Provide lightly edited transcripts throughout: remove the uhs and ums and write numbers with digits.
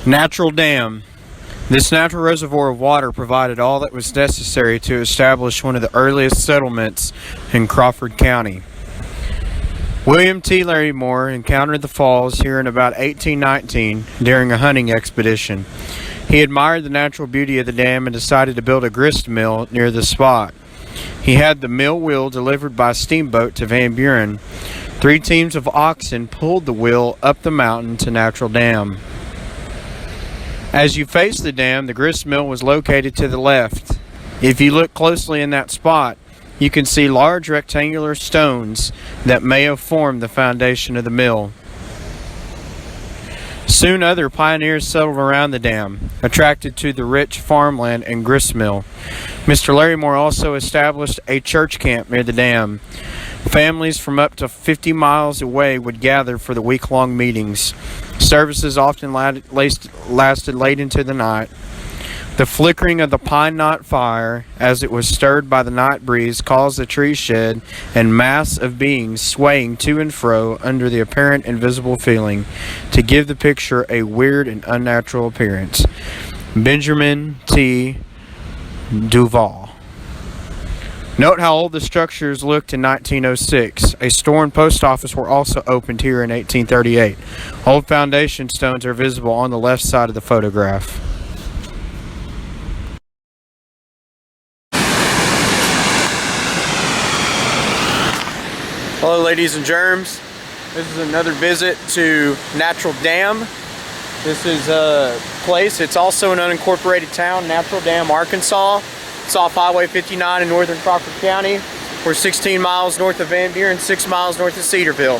Natural dam. This natural reservoir of water provided all that was necessary to establish one of the earliest settlements in Crawford County. William T. Larrymore encountered the falls here in about 1819 during a hunting expedition. He admired the natural beauty of the dam and decided to build a grist mill near the spot. He had the mill wheel delivered by steamboat to Van Buren. 3 teams of oxen pulled the wheel up the mountain to Natural Dam. As you face the dam, the grist mill was located to the left. If you look closely in that spot, you can see large rectangular stones that may have formed the foundation of the mill. Soon other pioneers settled around the dam, attracted to the rich farmland and grist mill. Mr. Larrymore also established a church camp near the dam. Families from up to 50 miles away would gather for the week-long meetings. Services often lasted late into the night. The flickering of the pine knot fire, as it was stirred by the night breeze, caused the tree shed and mass of beings swaying to and fro under the apparent invisible feeling to give the picture a weird and unnatural appearance. Benjamin T. Duval. Note how old the structures looked in 1906. A store and post office were also opened here in 1838. Old foundation stones are visible on the left side of the photograph. Hello ladies and germs. This is another visit to Natural Dam. This is a place, it's also an unincorporated town, Natural Dam, Arkansas. It's off Highway 59 in northern Crawford County. We're 16 miles north of Van Buren, 6 miles north of Cedarville.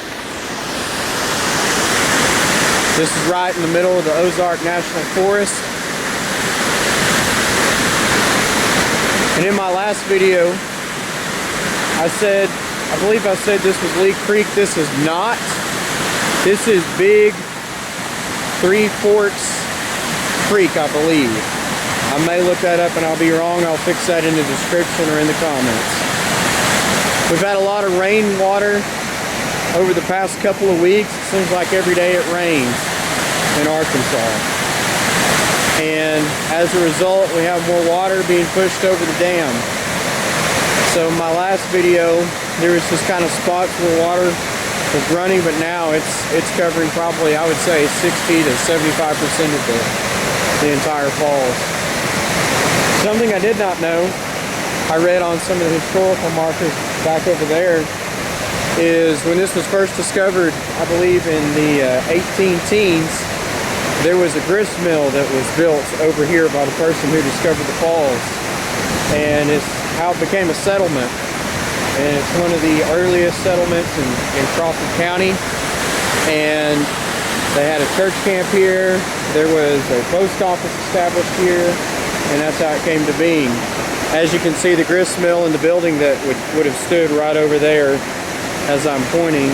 This is right in the middle of the Ozark National Forest. And in my last video, I believe I said this was Lee Creek. This is not. This is Big Three Forks Creek, I believe. I may look that up and I'll be wrong. I'll fix that in the description or in the comments. We've had a lot of rainwater over the past couple of weeks. It seems like every day it rains in Arkansas. And as a result, we have more water being pushed over the dam. So in my last video, there was just kind of spots where water was running, but now it's covering probably, I would say, 60 to 75% of the entire falls. Something I did not know, I read on some of the historical markers back over there, is when this was first discovered, I believe in the 18-teens, there was a grist mill that was built over here by the person who discovered the falls. And it's how it became a settlement. And it's one of the earliest settlements in Crawford County. And they had a church camp here. There was a post office established here. And that's how it came to being. As you can see, the grist mill and the building that would have stood right over there as I'm pointing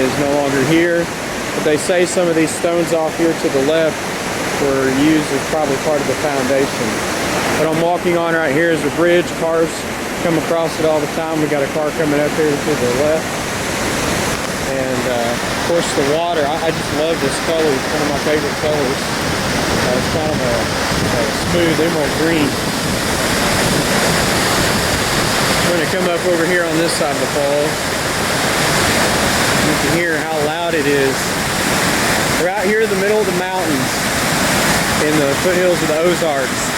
is no longer here. But they say some of these stones off here to the left were used as probably part of the foundation. What I'm walking on right here is a bridge. Cars come across it all the time. We got a car coming up here to the left. And of course the water, I just love this color. It's one of my favorite colors. It's kind of a smooth emerald green. I'm going to come up over here on this side of the falls. You can hear how loud it is. We're out here in the middle of the mountains in the foothills of the Ozarks.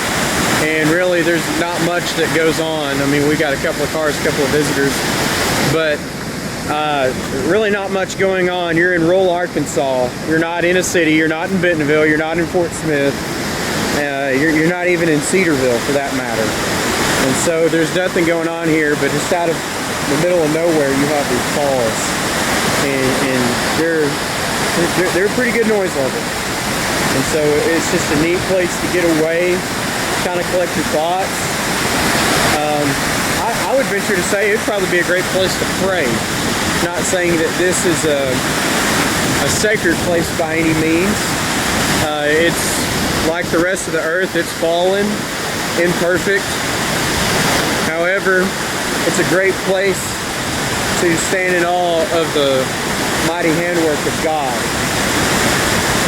And really there's not much that goes on. I mean, we got a couple of cars, a couple of visitors, but really not much going on. You're in rural Arkansas. You're not in a city. You're not in Bentonville. You're not in Fort Smith. You're not even in Cedarville for that matter. And so there's nothing going on here, but just out of the middle of nowhere you have these falls. And they're a pretty good noise level. And so it's just a neat place to get away, kind of collect your thoughts. I would venture to say it'd probably be a great place to pray. Not saying that this is a sacred place by any means. It's like the rest of the earth. It's fallen, imperfect. However, it's a great place to stand in awe of the mighty handwork of God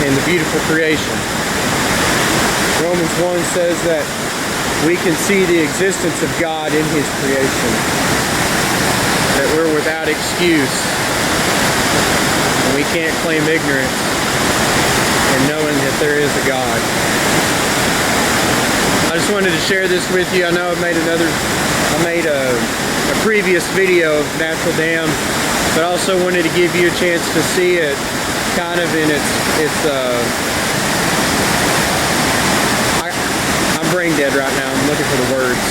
and the beautiful creation. Romans 1 says that we can see the existence of God in His creation. That we're without excuse. And we can't claim ignorance in knowing that there is a God. I just wanted to share this with you. I know I made a previous video of Natural Dam, but I also wanted to give you a chance to see it kind of in I'm brain dead right now. I'm looking for the words.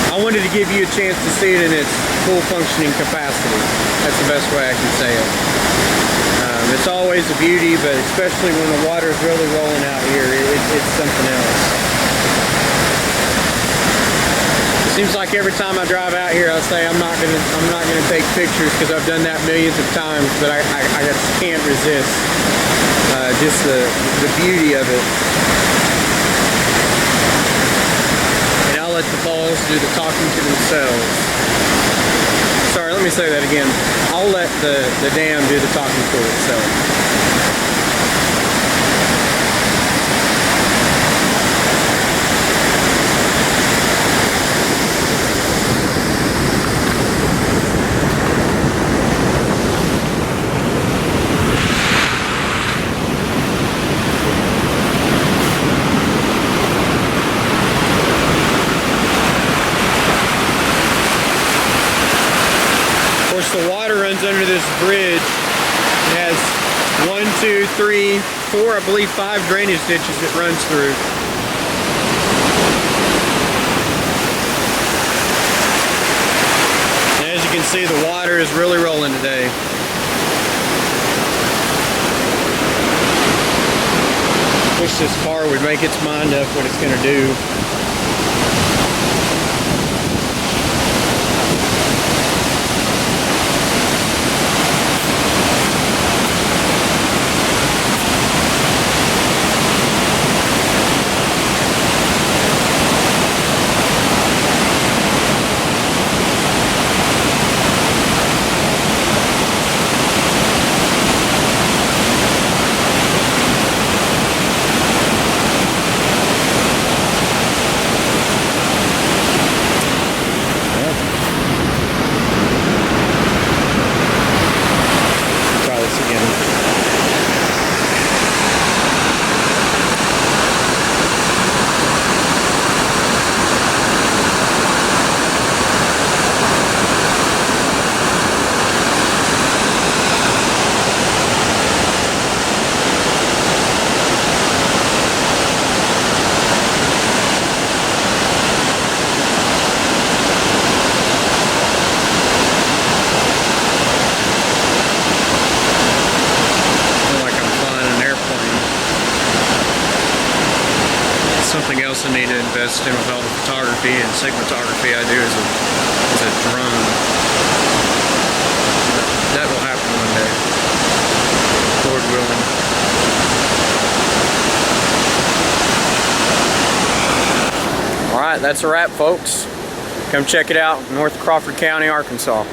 I wanted to give you a chance to see it in its full functioning capacity. That's the best way I can say it. It's always a beauty, but especially when the water is really rolling out here, it's something else. It seems like every time I drive out here, I say I'm not gonna take pictures because I've done that millions of times, but I just can't resist just the beauty of it. And I'll let the falls do the talking to themselves. Sorry, let me say that again. I'll let the dam do the talking for itself. Of course, the water runs under this bridge. It has 1, 2, 3, 4, I believe 5 drainage ditches it runs through. And as you can see, the water is really rolling today. Wish this car would make its mind up what it's going to do. Something else I need to invest in with all the photography and cinematography I do is a drone. That will happen one day, Lord willing. All right, that's a wrap, folks. Come check it out, North Crawford County, Arkansas.